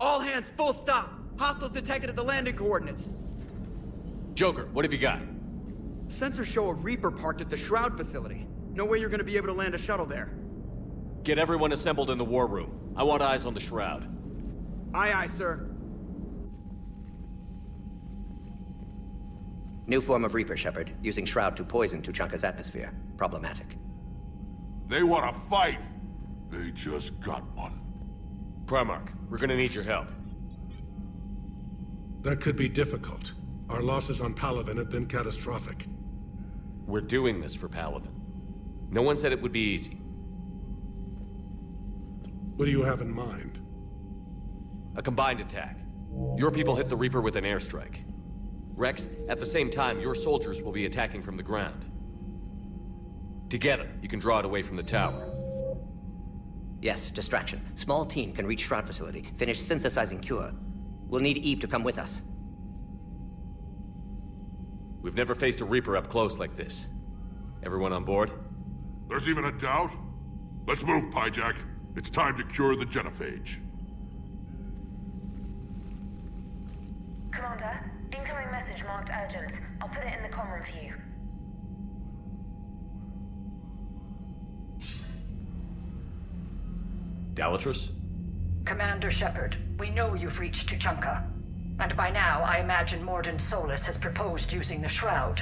All hands, full stop! Hostiles detected at the landing coordinates. Joker, what have you got? Sensors show a Reaper parked at the Shroud facility. No way you're gonna be able to land a shuttle there. Get everyone assembled in the war room. I want eyes on the Shroud. Aye, aye, sir. New form of Reaper, Shepard, using Shroud to poison Tuchanka's atmosphere. Problematic. They want to fight. They just got one. Primarch, we're gonna need your help. That could be difficult. Our losses on Palaven have been catastrophic. We're doing this for Palaven. No one said it would be easy. What do you have in mind? A combined attack. Your people hit the Reaper with an airstrike. Rex, at the same time, your soldiers will be attacking from the ground. Together, you can draw it away from the tower. Yes, distraction. Small team can reach Shroud facility, finish synthesizing cure. We'll need Eve to come with us. We've never faced a Reaper up close like this. Everyone on board? There's even a doubt? Let's move, Pyjack. It's time to cure the genophage. Commander, incoming message marked urgent. I'll put it in the comm room for you. Dalatrus? Commander Shepard, we know you've reached Tuchanka. And by now, I imagine Mordin Solus has proposed using the Shroud.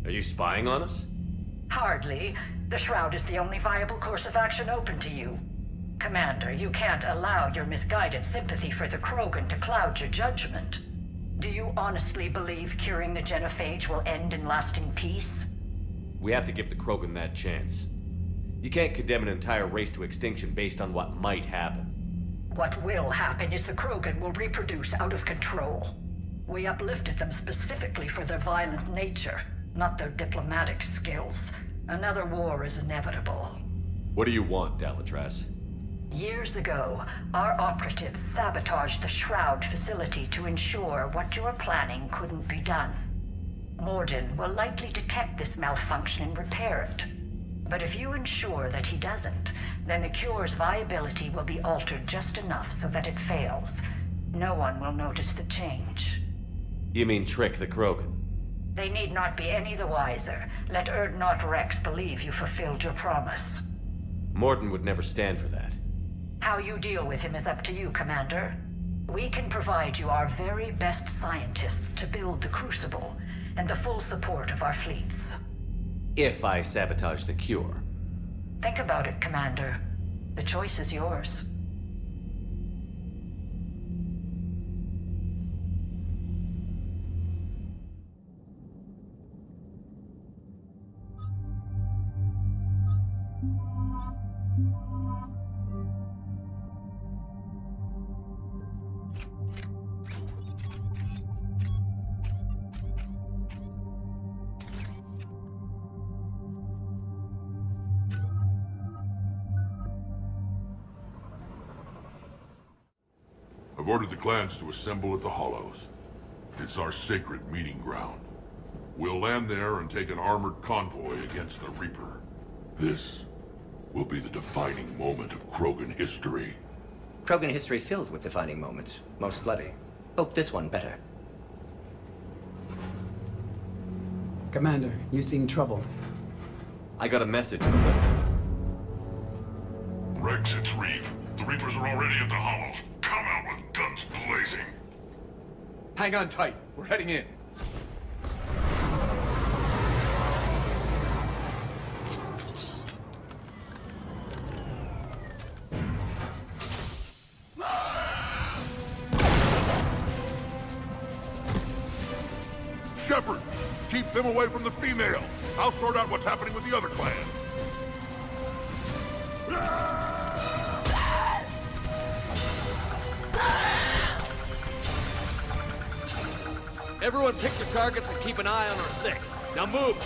Are you spying on us? Hardly. The Shroud is the only viable course of action open to you. Commander, you can't allow your misguided sympathy for the Krogan to cloud your judgment. Do you honestly believe curing the genophage will end in lasting peace? We have to give the Krogan that chance. You can't condemn an entire race to extinction based on what might happen. What will happen is the Krogan will reproduce out of control. We uplifted them specifically for their violent nature, not their diplomatic skills. Another war is inevitable. What do you want, Dalatrus? Years ago, our operatives sabotaged the Shroud facility to ensure what you were planning couldn't be done. Mordin will likely detect this malfunction and repair it. But if you ensure that he doesn't, then the cure's viability will be altered just enough so that it fails. No one will notice the change. You mean trick the Krogan? They need not be any the wiser. Let Erdnot Rex believe you fulfilled your promise. Mordin would never stand for that. How you deal with him is up to you, Commander. We can provide you our very best scientists to build the Crucible, and the full support of our fleets. If I sabotage the cure. Think about it, Commander. The choice is yours. I've ordered the clans to assemble at the Hollows. It's our sacred meeting ground. We'll land there and take an armored convoy against the Reaper. This will be the defining moment of Krogan history. Krogan history filled with defining moments. Most bloody. Hope this one better. Commander, you seem troubled. I got a message from them. Rex, it's Reeve. The Reapers are already at the Hollows. Come out with guns blazing. Hang on tight. We're heading in. Shepard, keep them away from the female. I'll sort out what's happening with the other clans. Everyone pick your targets and keep an eye on our 6. Now move!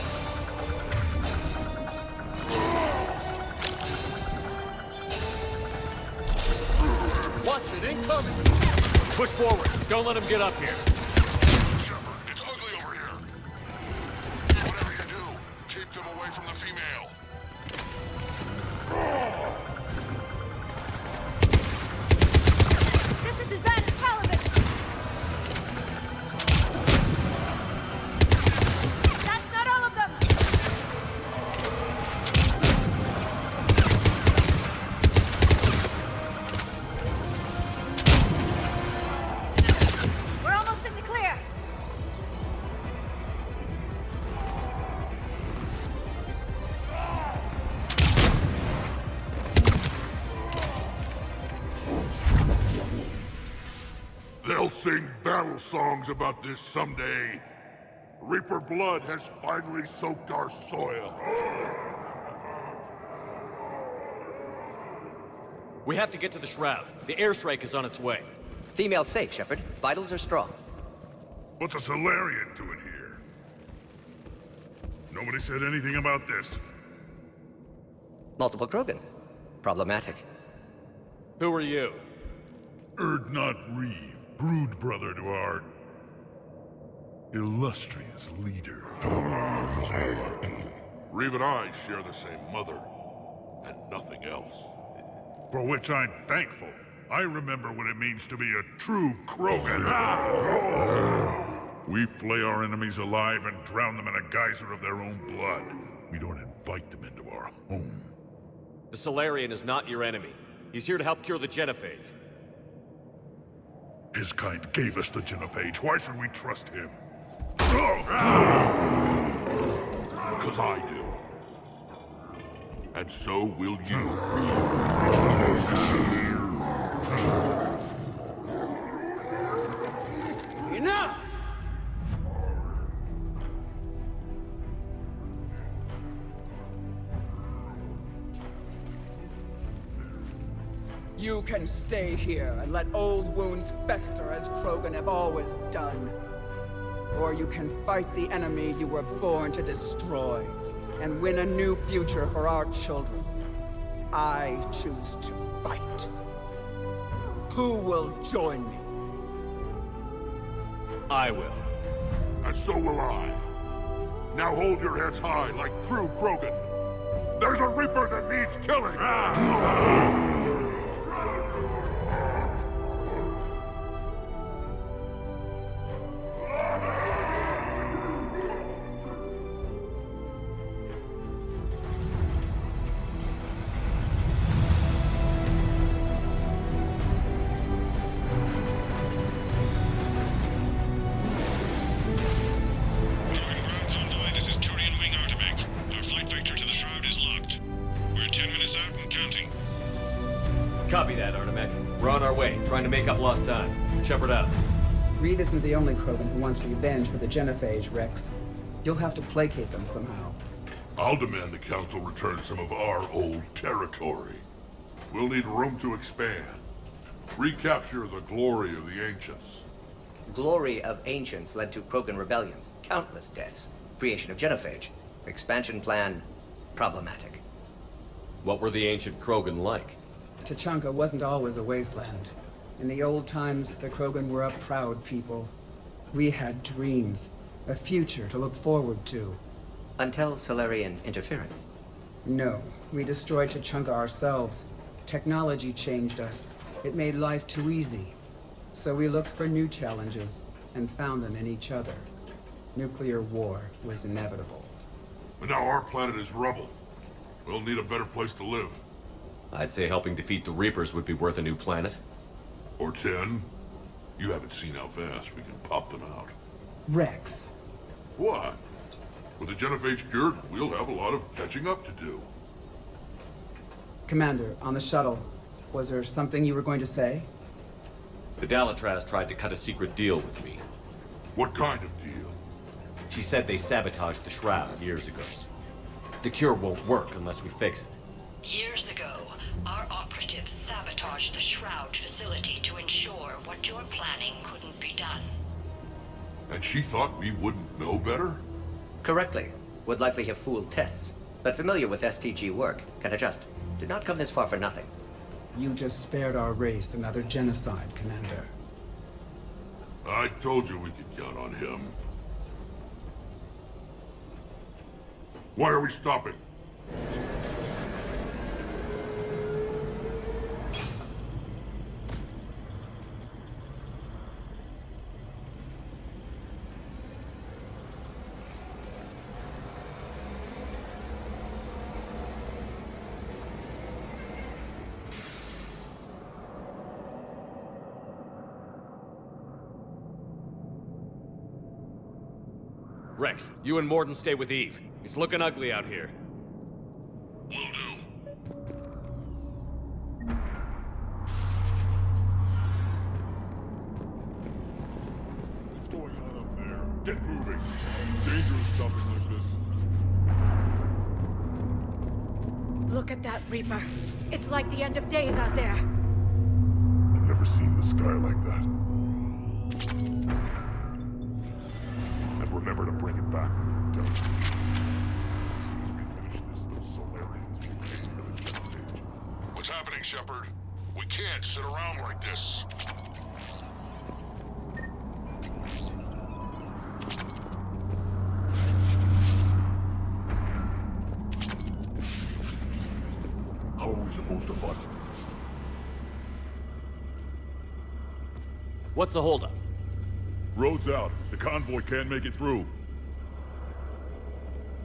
Busted, incoming! Push forward. Don't let them get up here. Shepard, it's ugly over here. Whatever you do, keep them away from the female. This is as bad as Paladin! That's not all of them! We're almost in the clear! They'll sing battle songs about this someday. Reaper blood has finally soaked our soil. We have to get to the Shroud. The airstrike is on its way. Female safe, Shepard. Vitals are strong. What's a Solarian doing here? Nobody said anything about this. Multiple Krogan. Problematic. Who are you? Erdnot Reeve, brood brother to our illustrious leader. Reeve and I share the same mother, and nothing else. For which I'm thankful. I remember what it means to be a true Krogan. We flay our enemies alive and drown them in a geyser of their own blood. We don't invite them into our home. The Solarian is not your enemy. He's here to help cure the Genophage. His kind gave us the Genophage. Why should we trust him? Because I do. And so will you. Enough! You can stay here and let old wounds fester as Krogan have always done. Or you can fight the enemy you were born to destroy and win a new future for our children. I choose to fight. Who will join me? I will. And so will I. Now hold your heads high like true Krogan. There's a Reaper that needs killing! Copy that, Artemek. We're on our way, trying to make up lost time. Shepard out. Reed isn't the only Krogan who wants revenge for the Genophage, Rex. You'll have to placate them somehow. I'll demand the Council return some of our old territory. We'll need room to expand. Recapture the glory of the Ancients. Glory of Ancients led to Krogan rebellions, countless deaths, creation of Genophage. Expansion plan, problematic. What were the ancient Krogan like? Tучанка wasn't always a wasteland. In the old times, the Krogan were a proud people. We had dreams, a future to look forward to. Until Solarian interference. No, we destroyed Tучанка ourselves. Technology changed us. It made life too easy. So we looked for new challenges, and found them in each other. Nuclear war was inevitable. But now our planet is rubble. We'll need a better place to live. I'd say helping defeat the Reapers would be worth a new planet. Or 10. You haven't seen how fast we can pop them out. Rex. What? With the genophage cured, we'll have a lot of catching up to do. Commander, on the shuttle, was there something you were going to say? The Dalatraz tried to cut a secret deal with me. What kind of deal? She said they sabotaged the Shroud years ago. The cure won't work unless we fix it. Years ago, our operatives sabotaged the Shroud facility to ensure what you're planning couldn't be done. And she thought we wouldn't know better? Correctly. Would likely have fooled tests, but familiar with STG work, can adjust. Did not come this far for nothing. You just spared our race another genocide, Commander. I told you we could count on him. Why are we stopping? Rex, you and Mordin stay with Eve. It's looking ugly out here. Will do. What's going on up there? Get moving. Dangerous stopping like this. Look at that Reaper. It's like the end of days out there. I've never seen the sky like that. And remember to bring it back when you're done. As soon as we finish this, those Solarians will take for the genophage. What's happening, Shepard? We can't sit around like this. How are we supposed to fight? What's the holdup? Road's out. The convoy can't make it through.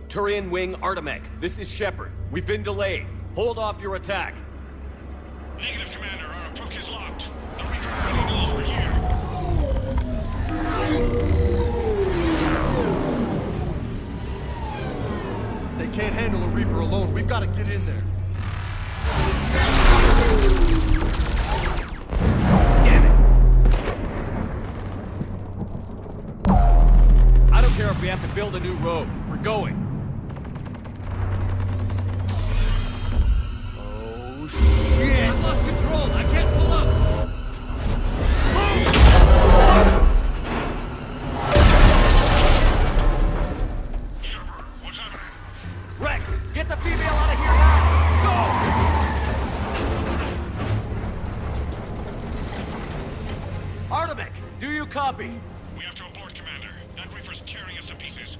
Turian Wing Artemech, this is Shepard. We've been delayed. Hold off your attack. Negative, Commander. Our approach is locked. The Reaper already knows we're here. They can't handle a Reaper alone. We've got to get in there. Damn it! I don't care if we have to build a new road. We're going. Oh, shit! I lost control. I can't pull up. Shepard, what's happening? Rex, get the female out of here now. Go! Artemech, do you copy? We have to abort, Commander. That Reaper's tearing us to pieces.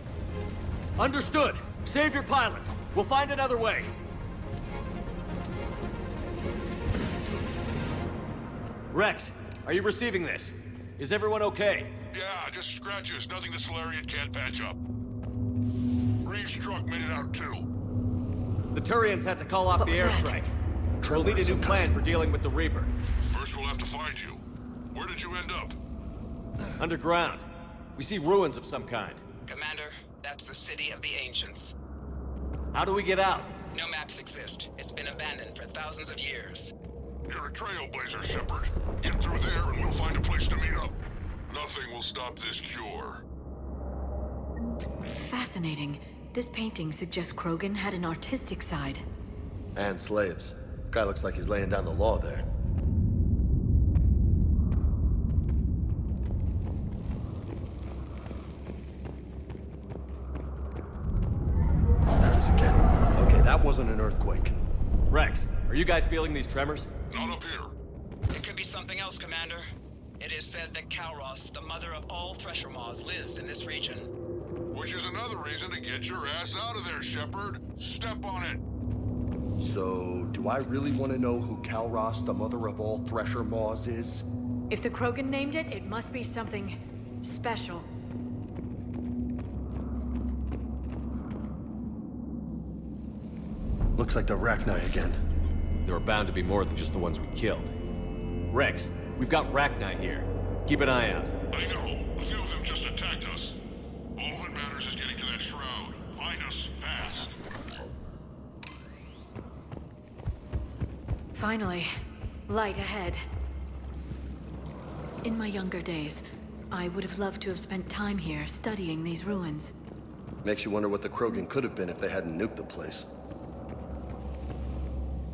Understood. Save your pilots. We'll find another way. Rex, are you receiving this? Is everyone okay? Yeah, just scratches. Nothing the Solarian can't patch up. Reeves' truck made it out too. The Turians had to call off the airstrike. We'll need a new plan for dealing with the Reaper. First we'll have to find you. Where did you end up? Underground. We see ruins of some kind. Commander, that's the city of the ancients. How do we get out? No maps exist. It's been abandoned for thousands of years. You're a trailblazer, Shepard. Get through there and we'll find a place to meet up. Nothing will stop this cure. Fascinating. This painting suggests Krogan had an artistic side. And slaves. Guy looks like he's laying down the law there. There it is again. Okay, that wasn't an earthquake. Rex, are you guys feeling these tremors? Not up here. It could be something else, Commander. It is said that Kalros, the mother of all thresher maws, lives in this region. Which is another reason to get your ass out of there, Shepard. Step on it. So, do I really want to know who Kalros, the mother of all thresher maws, is? If the Krogan named it, it must be something special. Looks like the Rachni again. There are bound to be more than just the ones we killed. Rex, we've got Rachni here. Keep an eye out. I know. A few of them just attacked us. All that matters is getting to that shroud. Find us fast. Finally, light ahead. In my younger days, I would have loved to have spent time here studying these ruins. Makes you wonder what the Krogan could have been if they hadn't nuked the place.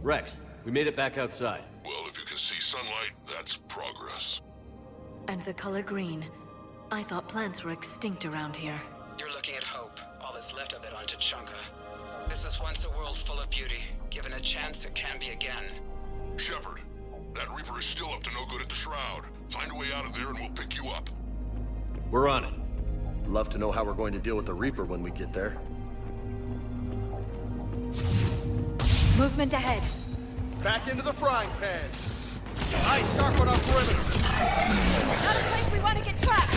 Rex, we made it back outside. Well, if you can see sunlight, that's progress. And the color green. I thought plants were extinct around here. You're looking at hope, all that's left of it on Tучанка. This was once a world full of beauty. Given a chance, it can be again. Shepard, that Reaper is still up to no good at the Shroud. Find a way out of there and we'll pick you up. We're on it. Love to know how we're going to deal with the Reaper when we get there. Movement ahead. Back into the frying pan. Eyes sharp on our perimeter. Not a place we want to get trapped.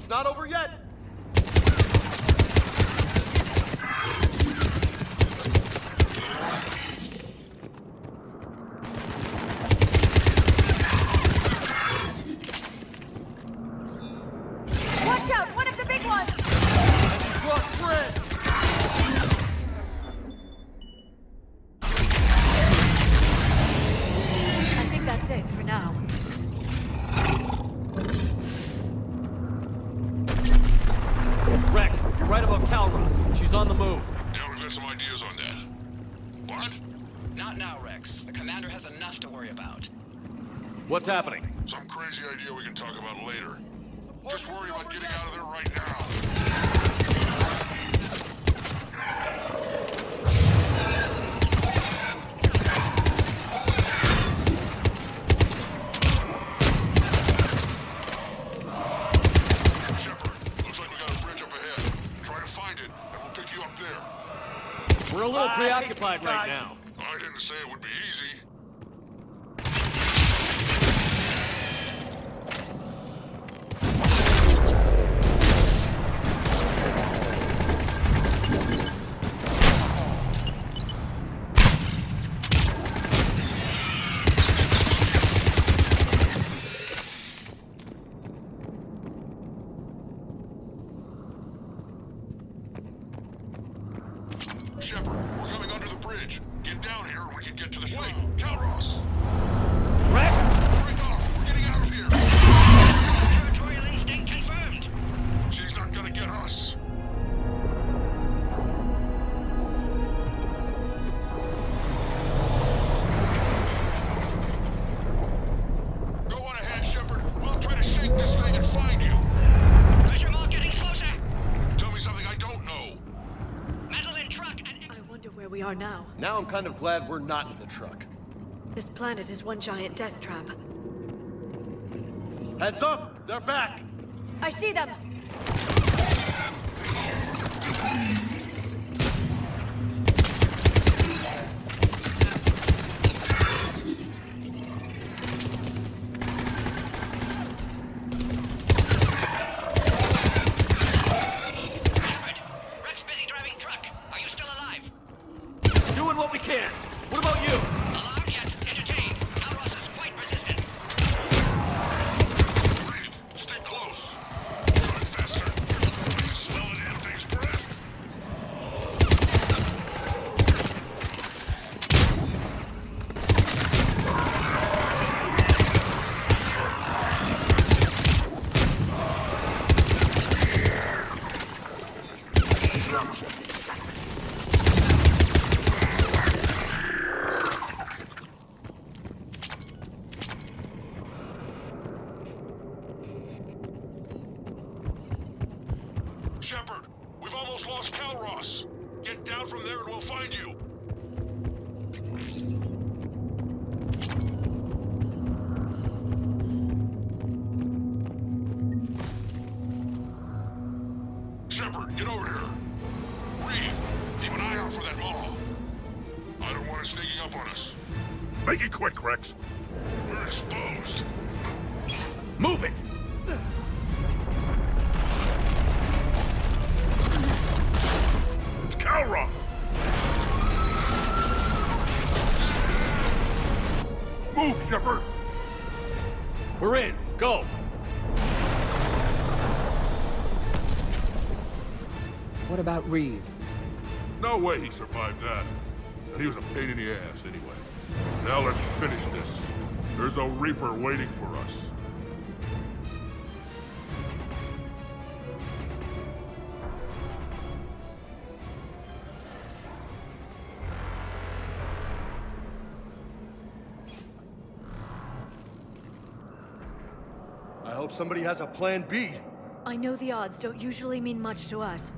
Not over yet. Watch out! One of the big ones! I think that's it for now. Rex, you're right about Calros. She's on the move. Yeah, we've got some ideas on that. What? Not now, Rex. The commander has enough to worry about. What's happening? Some crazy idea we can talk about later. Just worry about getting out of there right now. We're a little preoccupied right now. I didn't say it would be easy. Shepard, we're coming under the bridge. Get down here and we can get to the ship. Calros! Rex! Break off! We're getting out of here! Territorial instinct confirmed. She's not gonna get us. Go on ahead, Shepard. We'll try to shake this thing and find you. Pressure mark getting closer. Tell me something I don't know. Metal in truck and... I wonder where we are now. Now I'm kind of glad we're not in the truck. This planet is one giant death trap. Heads up! They're back! I see them! Rex busy driving truck. Are you still alive? Doing what we can. What about you? Alarmed yet? Entertained. Calros is quite resistant. Breathe. Stay close. Try to behind you! Shepard, get over here! Reeve, keep an eye out for that mall. I don't want it sneaking up on us. Make it quick, Rex. We're exposed. Move it! It's Calross! Move, Shepard! We're in. Go! What about Reeve? No way he survived that. And he was a pain in the ass anyway. Now let's finish this. There's a Reaper waiting for us. I hope somebody has a plan B. I know the odds don't usually mean much to us.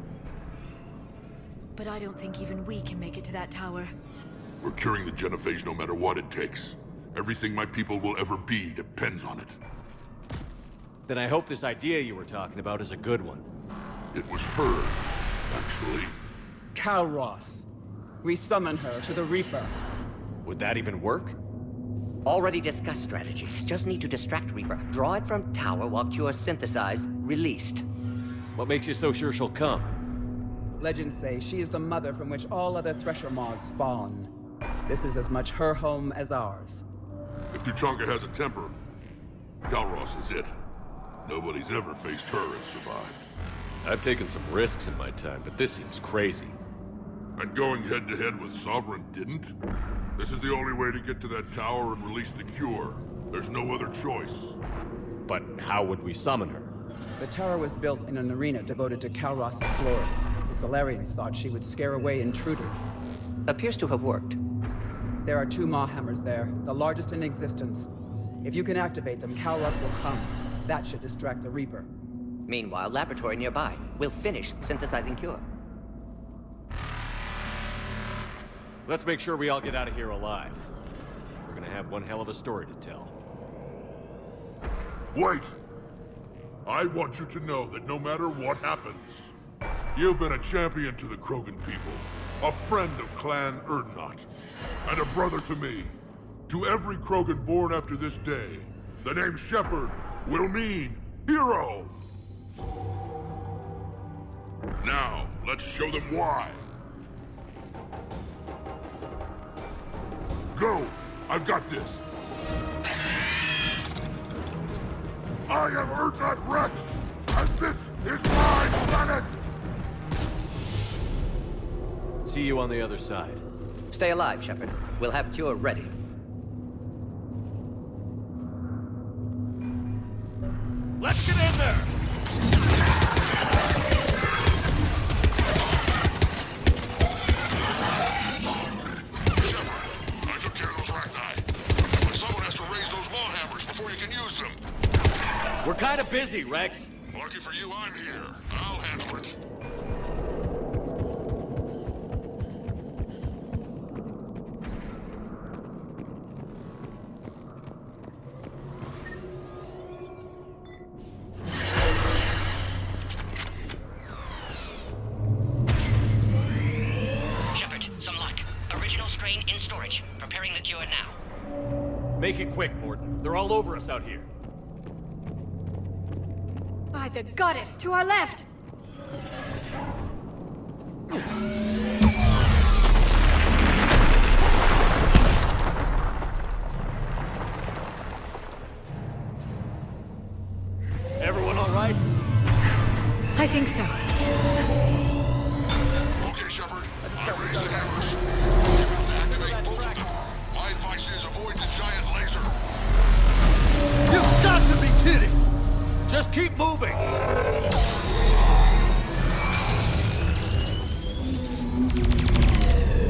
But I don't think even we can make it to that tower. We're curing the genophage no matter what it takes. Everything my people will ever be depends on it. Then I hope this idea you were talking about is a good one. It was hers, actually. Calross. We summon her to the Reaper. Would that even work? Already discussed strategy. Just need to distract Reaper. Draw it from tower while Cure synthesized, released. What makes you so sure she'll come? Legends say she is the mother from which all other Thresher Maws spawn. This is as much her home as ours. If Tучанка has a temper, Calross is it. Nobody's ever faced her and survived. I've taken some risks in my time, but this seems crazy. And going head-to-head with Sovereign didn't? This is the only way to get to that tower and release the cure. There's no other choice. But how would we summon her? The tower was built in an arena devoted to Calross's glory. The Solarians thought she would scare away intruders. Appears to have worked. There are 2 Maw hammers there, the largest in existence. If you can activate them, Calross will come. That should distract the Reaper. Meanwhile, laboratory nearby. We'll finish synthesizing Cure. Let's make sure we all get out of here alive. We're gonna have one hell of a story to tell. Wait! I want you to know that no matter what happens, you've been a champion to the Krogan people, a friend of Clan Erdnot, and a brother to me. To every Krogan born after this day, the name Shepard will mean hero! Now, let's show them why. Go! I've got this! I am Erdnot Rex, and this is my planet! See you on the other side. Stay alive, Shepard. We'll have Cure ready. Let's get in there! We're kind of busy, Rex. Lucky for you, I'm here. I'll handle it. Shepard, some luck. Original strain in storage. Preparing the cure now. Make it quick, Mordin. They're all over us out here. By the goddess, to our left! Everyone all right? I think so. Okay, Shepard. I raised the hammers. You have to activate both of them. My advice is avoid the giant laser. You've got to be kidding! Just keep moving!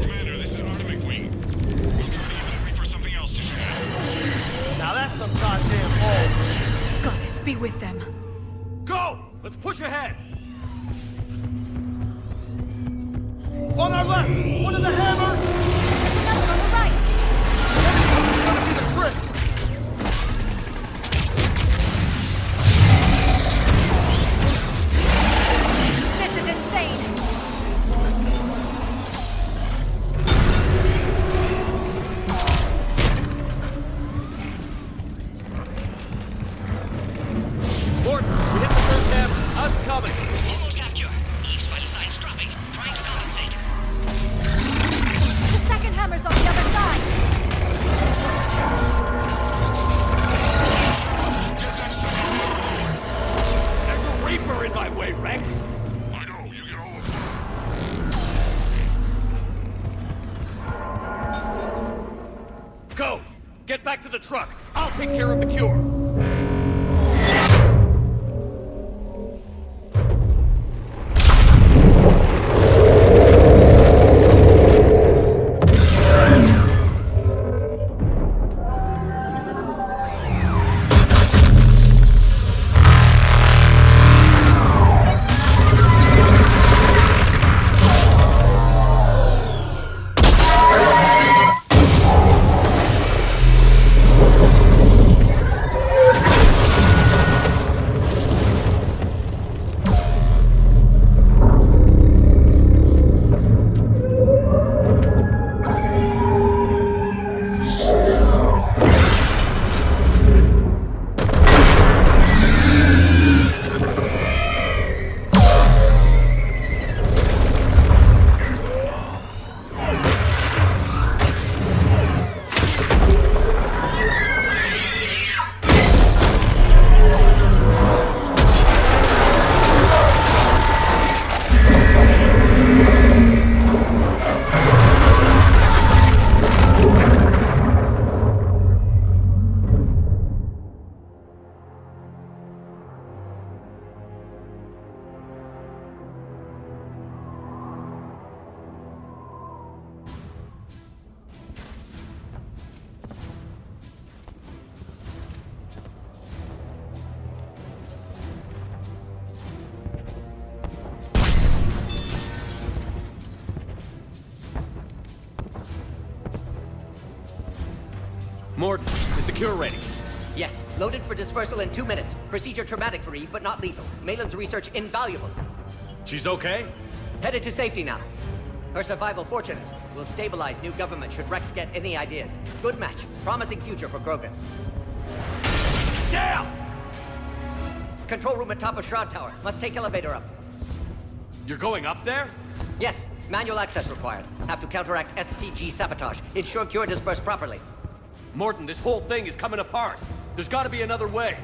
Commander, this is Artemic Wing. We'll try to even Reaper something else to shoot at. Now that's some goddamn bull! Goddess, be with them. Go! Let's push ahead! On our left! One of the hammers! There's another on the right! That's gonna be the trick! This is insane! Morton, we hit the first hammer. Us coming. Almost have cure. Eve's vital signs dropping. Trying to compensate. The second hammer's on the other side! There's a Reaper in my way, Rex. I know, you get all the fun. Go! Get back to the truck. I'll take care of the cure. Morton, is the cure ready? Yes, loaded for dispersal in 2 minutes. Procedure traumatic for Eve, but not lethal. Malin's research invaluable. She's okay? Headed to safety now. Her survival fortunate. Will stabilize new government should Rex get any ideas. Good match. Promising future for Grogan. Damn! Control room at top of Shroud Tower. Must take elevator up. You're going up there? Yes, manual access required. Have to counteract STG sabotage. Ensure cure dispersed properly. Morton, this whole thing is coming apart. There's gotta be another way.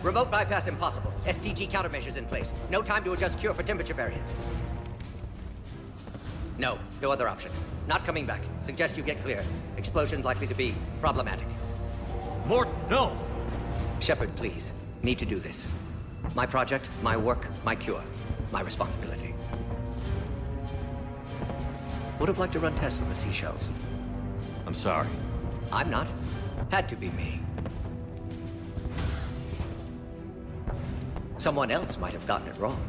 Remote bypass impossible. STG countermeasures in place. No time to adjust cure for temperature variance. No other option. Not coming back. Suggest you get clear. Explosion's likely to be problematic. Morton, no! Shepard, please. Need to do this. My project, my work, my cure. My responsibility. Would have liked to run tests on the seashells. I'm sorry. I'm not. Had to be me. Someone else might have gotten it wrong.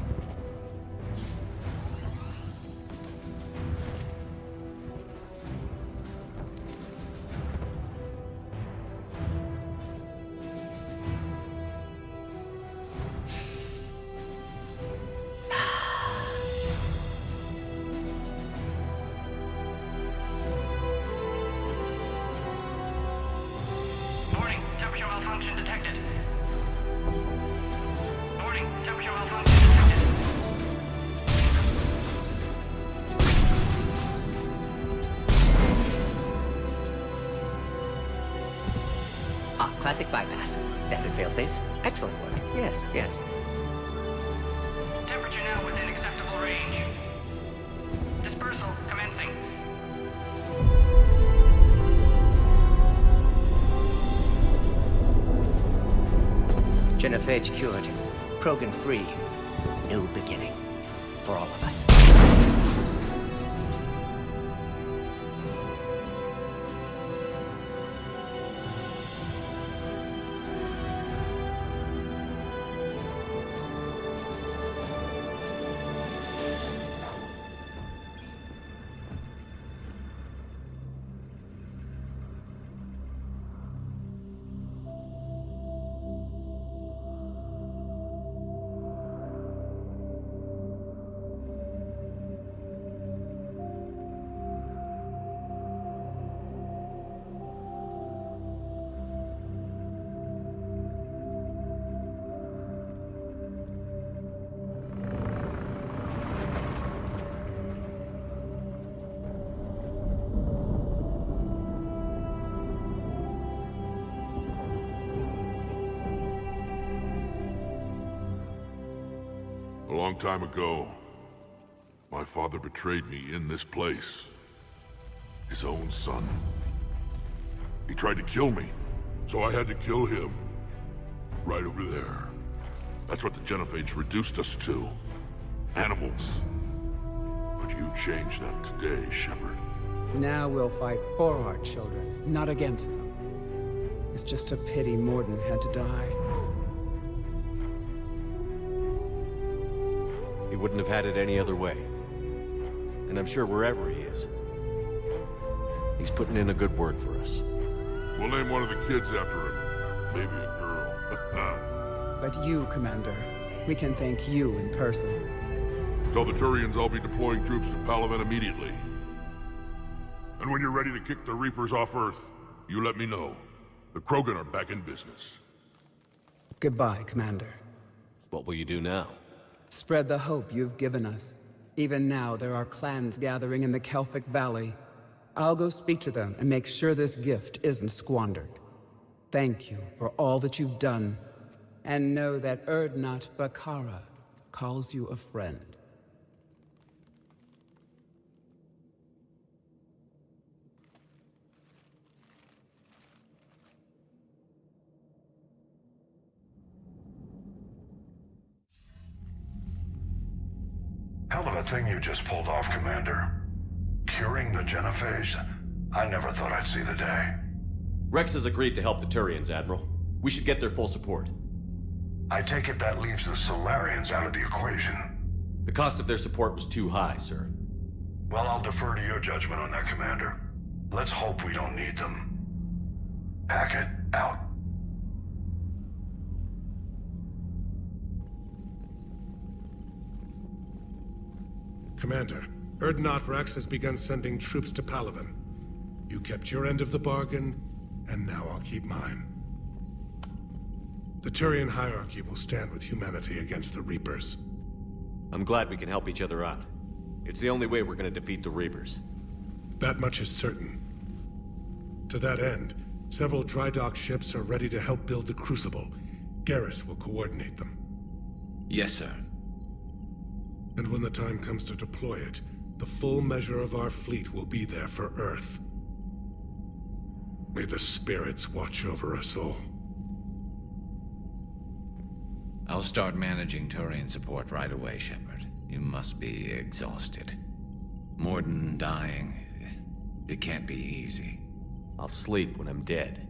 Warning, temperature malfunction detected. Warning, temperature malfunction detected. Ah, classic bypass. Standard failsafes. Excellent work. Yes. Temperature now within acceptable range. Dispersal commencing. Genophage cured. Krogan free. New beginning. For all of us. long time ago, my father betrayed me in this place. His own son. He tried to kill me, so I had to kill him. Right over there. That's what the Genophage reduced us to. Animals. But you changed that today, Shepard. Now we'll fight for our children, not against them. It's just a pity Mordin had to die. He wouldn't have had it any other way. And I'm sure wherever he is, he's putting in a good word for us. We'll name one of the kids after him. Maybe a girl. But you, Commander, we can thank you in person. Tell the Turians I'll be deploying troops to Palaven immediately. And when you're ready to kick the Reapers off Earth, you let me know. The Krogan are back in business. Goodbye, Commander. What will you do now? Spread the hope you've given us. Even now, there are clans gathering in the Kelphic Valley. I'll go speak to them and make sure this gift isn't squandered. Thank you for all that you've done. And know that Erdnot Bakara calls you a friend. Hell of a thing you just pulled off, Commander. Curing the Genophage? I never thought I'd see the day. Rex has agreed to help the Turians, Admiral. We should get their full support. I take it that leaves the Solarians out of the equation. The cost of their support was too high, sir. Well, I'll defer to your judgment on that, Commander. Let's hope we don't need them. Hackett, out. Commander, Erdnot Rex has begun sending troops to Palaven. You kept your end of the bargain, and now I'll keep mine. The Turian hierarchy will stand with humanity against the Reapers. I'm glad we can help each other out. It's the only way we're gonna defeat the Reapers. That much is certain. To that end, several dry dock ships are ready to help build the Crucible. Garrus will coordinate them. Yes, sir. And when the time comes to deploy it, the full measure of our fleet will be there for Earth. May the spirits watch over us all. I'll start managing Turian support right away, Shepard. You must be exhausted. Mordin dying, it can't be easy. I'll sleep when I'm dead.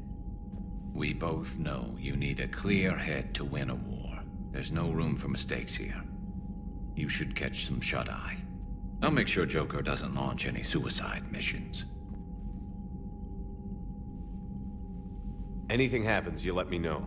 We both know you need a clear head to win a war. There's no room for mistakes here. You should catch some shut-eye. I'll make sure Joker doesn't launch any suicide missions. Anything happens, you let me know.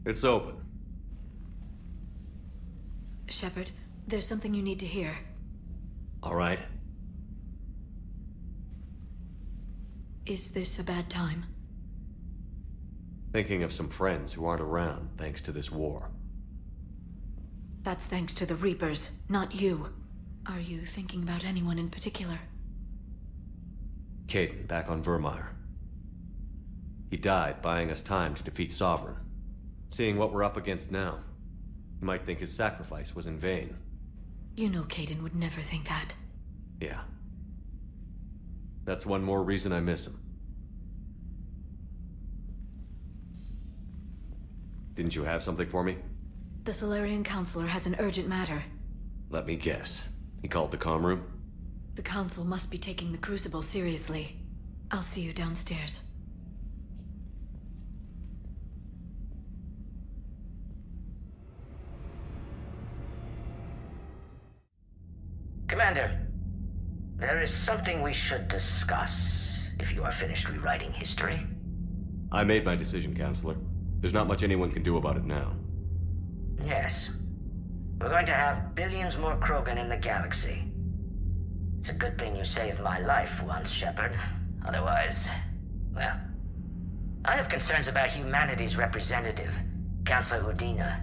It's open. Shepard, there's something you need to hear. All right. Is this a bad time? Thinking of some friends who aren't around thanks to this war. That's thanks to the Reapers, not you. Are you thinking about anyone in particular? Caden, back on Vermeer. He died buying us time to defeat Sovereign. Seeing what we're up against now, you might think his sacrifice was in vain. You know Caden would never think that. Yeah. That's one more reason I miss him. Didn't you have something for me? The Solarian Counselor has an urgent matter. Let me guess. He called the comm room? The Council must be taking the Crucible seriously. I'll see you downstairs. Commander, there is something we should discuss, if you are finished rewriting history. I made my decision, Counselor. There's not much anyone can do about it now. Yes. We're going to have billions more Krogan in the galaxy. It's a good thing you saved my life once, Shepard. Otherwise, well... I have concerns about humanity's representative, Councillor Udina.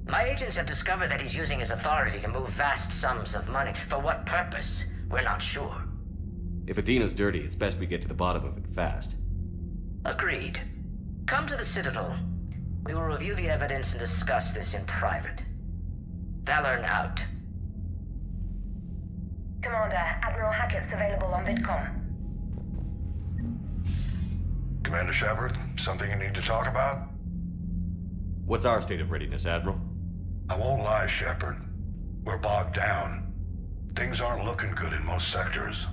My agents have discovered that he's using his authority to move vast sums of money. For what purpose? We're not sure. If Adina's dirty, it's best we get to the bottom of it fast. Agreed. Come to the Citadel. We will review the evidence and discuss this in private. Valorn out. Commander, Admiral Hackett's available on VidCom. Commander Shepard, something you need to talk about? What's our state of readiness, Admiral? I won't lie, Shepard. We're bogged down. Things aren't looking good in most sectors.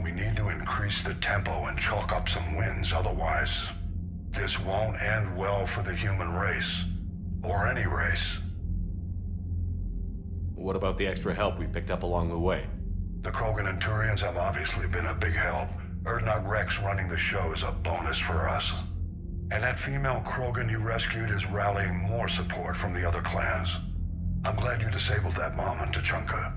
We need to increase the tempo and chalk up some wins, otherwise... this won't end well for the human race. Or any race. What about the extra help we've picked up along the way? The Krogan and Turians have obviously been a big help. Urdnot Rex running the show is a bonus for us. And that female Krogan you rescued is rallying more support from the other clans. I'm glad you disabled that mom in Tучанка.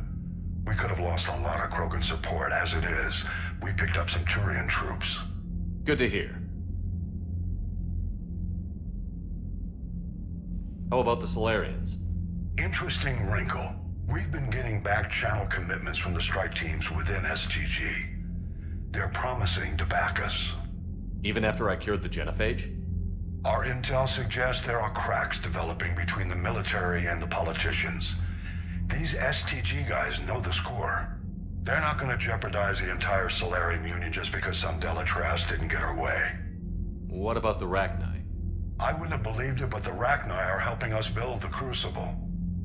We could have lost a lot of Krogan support. As it is, we picked up some Turian troops. Good to hear. How about the Solarians? Interesting wrinkle. We've been getting back-channel commitments from the strike teams within STG. They're promising to back us. Even after I cured the genophage? Our intel suggests there are cracks developing between the military and the politicians. These STG guys know the score. They're not going to jeopardize the entire Solarian Union just because some Delatras didn't get her way. What about the Rachni? I wouldn't have believed it, but the Rachni are helping us build the Crucible.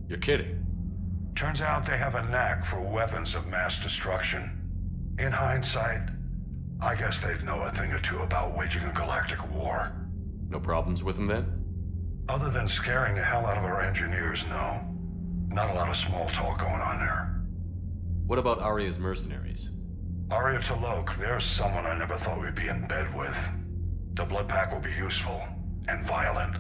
You're kidding. Turns out they have a knack for weapons of mass destruction. In hindsight, I guess they'd know a thing or two about waging a galactic war. No problems with them then? Other than scaring the hell out of our engineers, no. Not a lot of small talk going on there. What about Aria's mercenaries? Aria T'Loak, there's someone I never thought we'd be in bed with. The blood pack will be useful. And violent.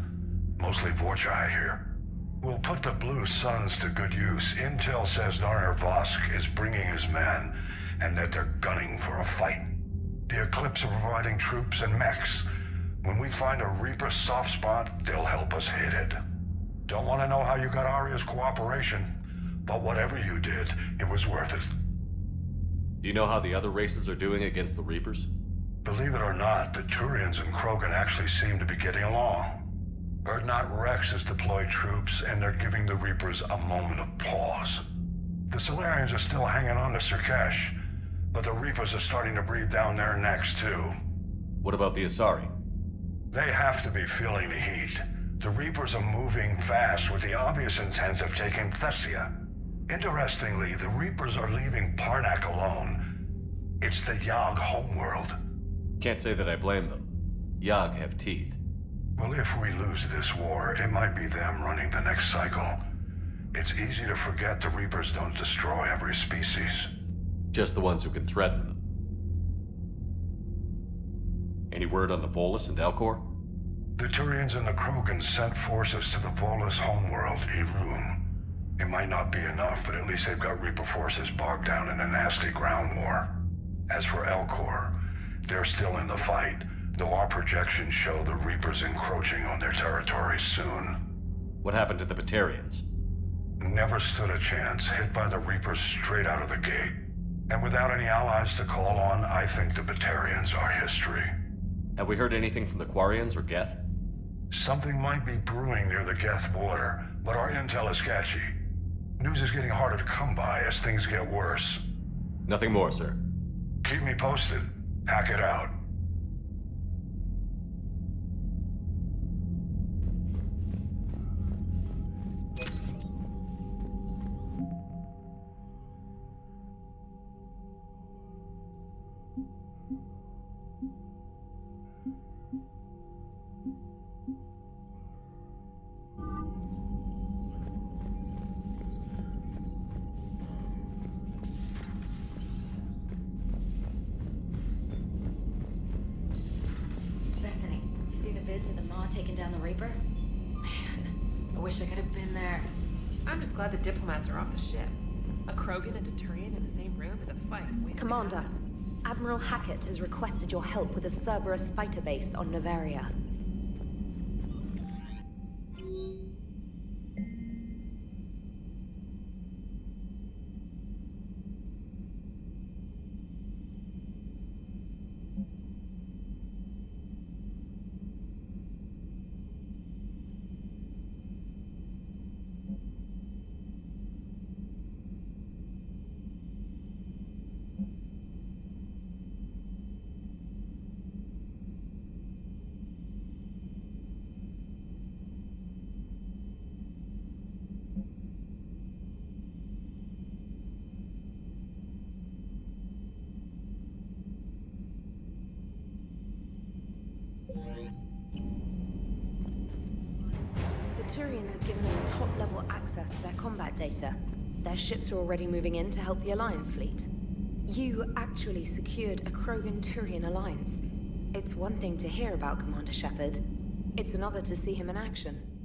Mostly Vorcha, I hear. We'll put the Blue Suns to good use. Intel says Narner Vosk is bringing his men, and that they're gunning for a fight. The Eclipse are providing troops and mechs. When we find a Reaper soft spot, they'll help us hit it. Don't want to know how you got Aria's cooperation, but whatever you did, it was worth it. Do you know how the other races are doing against the Reapers? Believe it or not, the Turians and Krogan actually seem to be getting along. Urdnot Rex has deployed troops, and they're giving the Reapers a moment of pause. The Solarians are still hanging on to Surkesh, but the Reapers are starting to breathe down their necks, too. What about the Asari? They have to be feeling the heat. The Reapers are moving fast with the obvious intent of taking Thessia. Interestingly, the Reapers are leaving Parnak alone. It's the Yog homeworld. Can't say that I blame them. Yog have teeth. Well, if we lose this war, it might be them running the next cycle. It's easy to forget the Reapers don't destroy every species. Just the ones who can threaten them. Any word on the Volus and Elcor? The Turians and the Krogan sent forces to the Volus homeworld, Irun. It might not be enough, but at least they've got Reaper forces bogged down in a nasty ground war. As for Elcor, they're still in the fight, though our projections show the Reapers encroaching on their territory soon. What happened to the Batarians? Never stood a chance, hit by the Reapers straight out of the gate. And without any allies to call on, I think the Batarians are history. Have we heard anything from the Quarians or Geth? Something might be brewing near the Geth border, but our intel is sketchy. News is getting harder to come by as things get worse. Nothing more, sir. Keep me posted. Hack it out. Taking down the Reaper? Man, I wish I could have been there. I'm just glad the diplomats are off the ship. A Krogan and a Turian in the same room is a fight. Commander, Admiral Hackett has requested your help with a Cerberus fighter base on Novaria. The Turians have given us top-level access to their combat data. Their ships are already moving in to help the Alliance fleet. You actually secured a Krogan-Turian alliance. It's one thing to hear about Commander Shepard. It's another to see him in action.